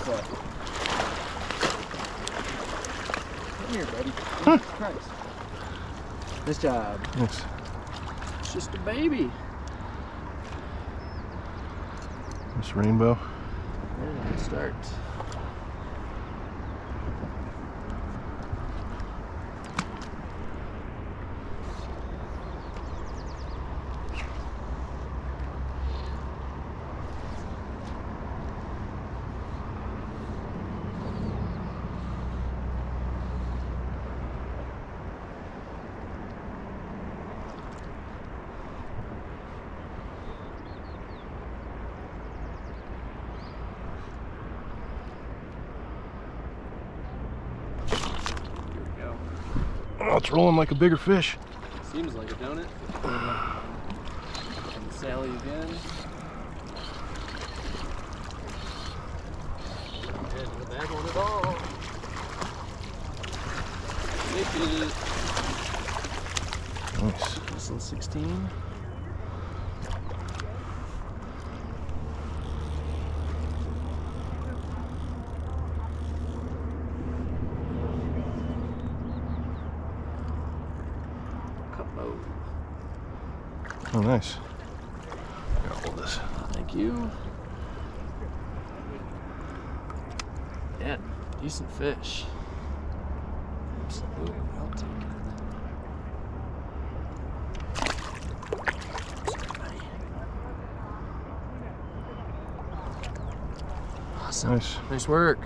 way. Come here, buddy. Jesus Christ. Nice job. Thanks. It's just a baby. This rainbow. Yeah, good start. Oh, it's rolling like a bigger fish. Seems like it, don't it? And Sally again. And the bad one at all. Make it. Nice. This little 16. Oh, nice. I'll hold this. Thank you. Yeah, decent fish. Absolutely, I'll take it. Awesome. Nice. Nice work.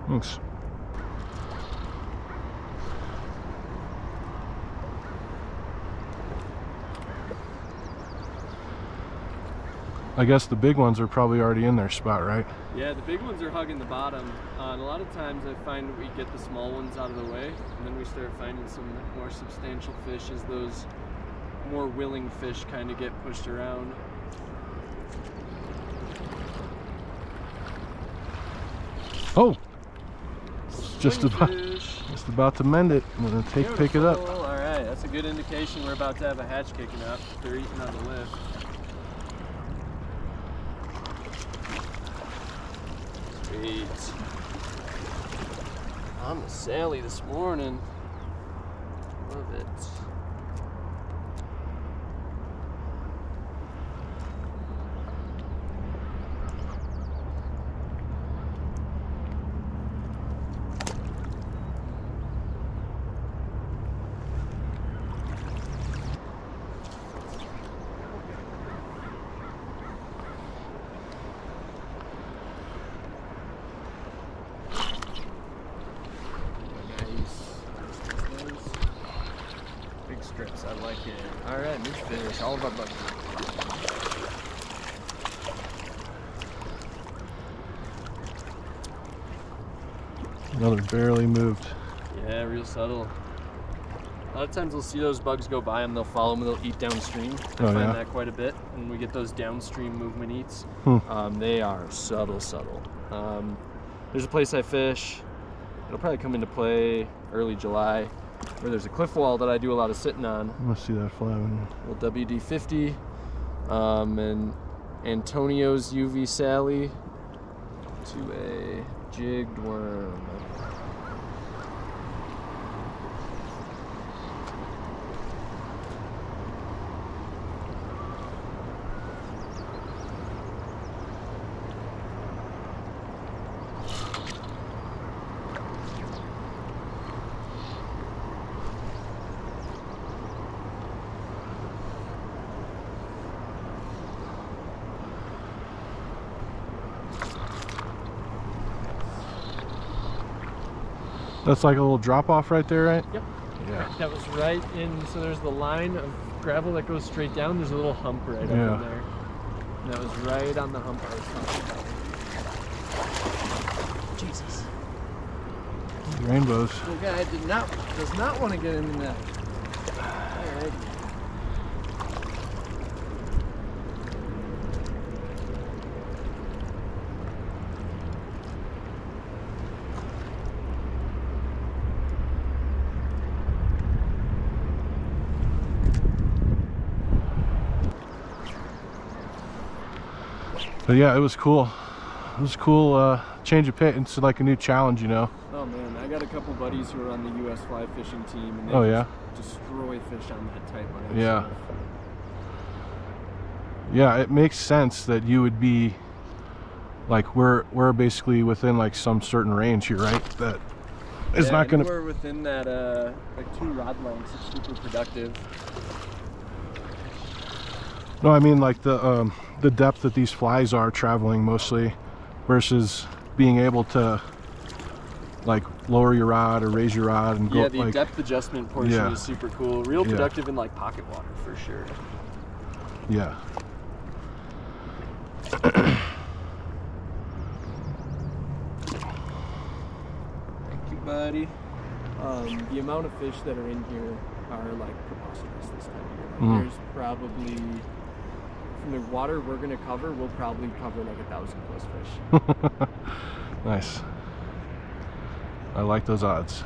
Thanks. I guess the big ones are probably already in their spot, right? Yeah, the big ones are hugging the bottom. And a lot of times I find we get the small ones out of the way, and then we start finding some more substantial fish as those more willing fish kind of get pushed around. Oh! Just about to mend it. I'm gonna pick it up. All right, that's a good indication we're about to have a hatch kicking up. They're eating on the lift. Sweet. On the Sally this morning. Love it. Strips, I like it. All right, new fish, all of our bugs. Another barely moved. Yeah, real subtle. A lot of times we'll see those bugs go by them, they'll follow them, they'll eat downstream. I find that quite a bit when we get those downstream movement eats. They are subtle. There's a place I fish, it'll probably come into play early July, where there's a cliff wall that I do a lot of sitting on. I must see that fly one. Little WD-50 and Antonio's UV Sally to a jigged worm. That's like a little drop off right there, right? Yep. Yeah. That was right in, so there's the line of gravel that goes straight down. There's a little hump right up in there. And that was right on the hump I was talking about. Jesus. Rainbows. The guy does not want to get in the net. Alright. But yeah, it was cool. It was cool change of pit into like a new challenge, you know. Oh man, I got a couple buddies who are on the U.S. fly fishing team, and they destroy fish on that tight line. Yeah. Yeah, it makes sense that you would be like we're basically within like some certain range here, right? That is not going to. We're within that like 2 rod lengths. It's super productive. No, I mean like the depth that these flies are traveling mostly, versus being able to like lower your rod or raise your rod and go. Yeah, the like, depth adjustment portion is super cool. Real productive in like pocket water for sure. Yeah. Thank you, buddy. The amount of fish that are in here are like preposterous this time of year. There's probably, from the water we're gonna cover, we'll probably cover like 1,000 plus fish. Nice. I like those odds.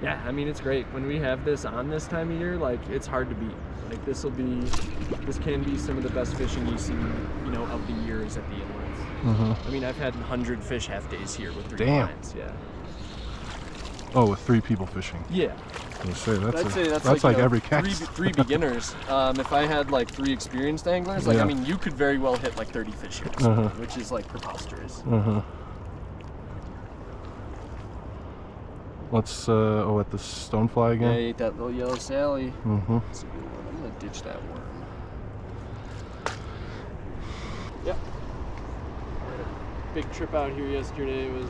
Yeah, I mean it's great when we have this on this time of year. Like it's hard to beat. Like this can be some of the best fishing you see, you know, of the years at the inlets. I mean, I've had 100 fish half days here with 3 lines. Yeah. Oh, with 3 people fishing. Yeah. I'd say that's like you know, every cast. three beginners. If I had like 3 experienced anglers, like I mean, you could very well hit like 30 fish here, which is like preposterous. Let's at the stonefly again. Yeah, I ate that little yellow Sally. That's a good one. I'm gonna ditch that worm. Yep. Big trip out here yesterday. It was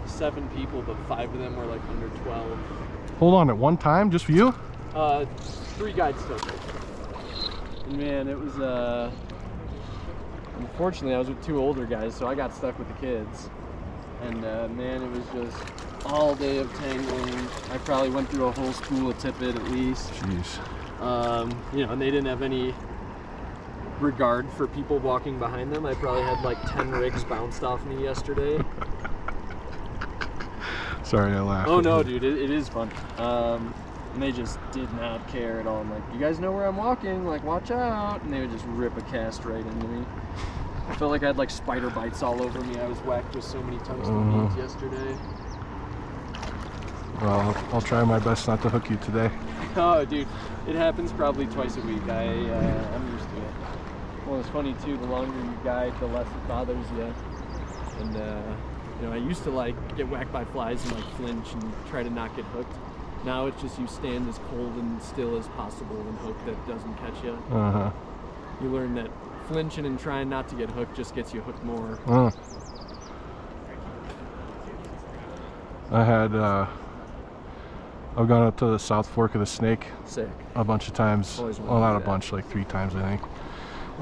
7 people, but 5 of them were like under 12. Hold on, at one time, just for you? 3 guides took it. And man, it was unfortunately I was with 2 older guys, so I got stuck with the kids. And man, it was just all day of tangling. I probably went through a whole spool of tippet at least. Jeez. You know, and they didn't have any regard for people walking behind them. I probably had like 10 rigs bounced off me yesterday. Sorry, I laughed. Oh no, dude, it is fun. And they just did not care at all. I'm like, you guys know where I'm walking, like watch out. And they would just rip a cast right into me. I felt like I had like spider bites all over me. I was whacked with so many tungsten beads yesterday. Well, I'll try my best not to hook you today. Oh, dude, it happens probably twice a week. I'm used to it. Well, it's funny too. The longer you guide, the less it bothers you. And you know, I used to like get whacked by flies and like flinch and try to not get hooked. Now it's just you stand as cold and still as possible and hope that it doesn't catch you. You learn that flinching and trying not to get hooked just gets you hooked more. I've gone up to the South Fork of the Snake a bunch of times. Well, not a bunch, like 3 times I think.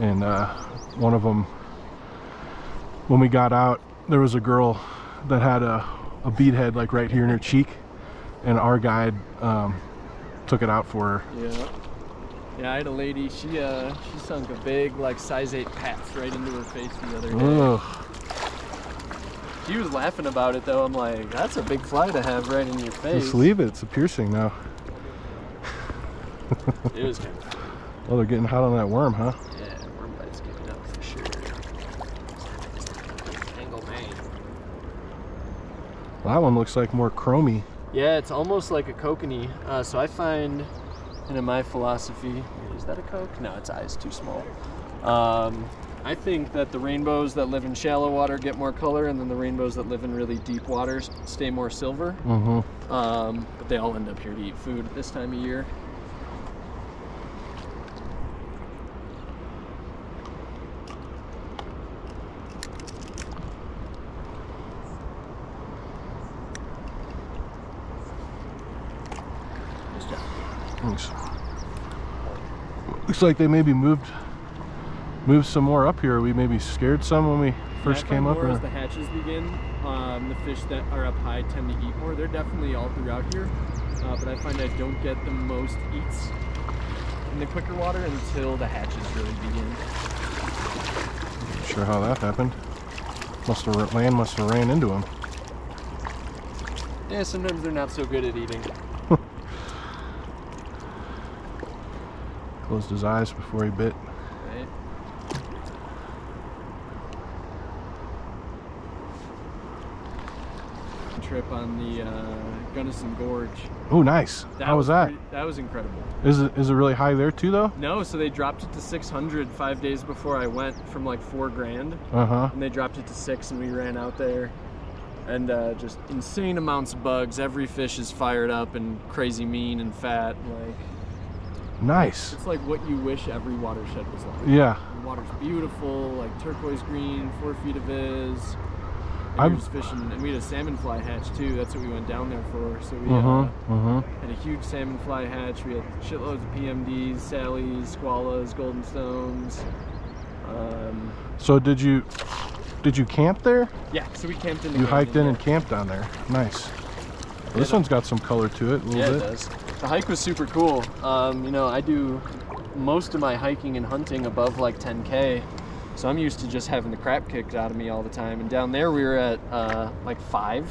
And one of them, when we got out, there was a girl that had a bead head like right here in her cheek, and our guide took it out for her. Yeah, I had a lady, she sunk a big like size 8 path right into her face the other day. She was laughing about it though. I'm like, that's a big fly to have right in your face. Just leave it, it's a piercing now. It was kind of fun. Oh, they're getting hot on that worm, huh? Yeah, worm bites getting up for sure. Tangle mane. Well, that one looks like more chromy. Yeah, it's almost like a kokanee. So I find, and in my philosophy, is that a coke? No, its eye is too small. I think that the rainbows that live in shallow water get more color, and then the rainbows that live in really deep waters stay more silver. But they all end up here to eat food at this time of year. Thanks. Looks like they maybe moved some more up here. We maybe scared some when we first came up. As the hatches begin, the fish that are up high tend to eat more. They're definitely all throughout here, but I find I don't get the most eats in the quicker water until the hatches really begin. Not sure how that happened. Land must have ran into them. Yeah, sometimes they're not so good at eating. Closed his eyes before he bit. Right. trip on the Gunnison Gorge. Oh, nice. How was that? That was incredible. Is it really high there too, though? No, so they dropped it to 600 5 days before I went, from like $4 grand. And they dropped it to 6, and we ran out there, and just insane amounts of bugs. Every fish is fired up and crazy mean and fat. Like, nice. It's like what you wish every watershed was like. Yeah. The water's beautiful, like turquoise green, 4 feet of viz. We were just fishing, and we had a salmon fly hatch too. That's what we went down there for. So we had a huge salmon fly hatch. We had shitloads of PMDs, Sallies, Squallas, Golden Stones. So did you camp there? Yeah, so we camped in the You hiked in and camped down there. Nice. Well, this one's got some color to it a little bit. It does. The hike was super cool. You know, I do most of my hiking and hunting above like 10K. So I'm used to just having the crap kicked out of me all the time. And down there we were at like 5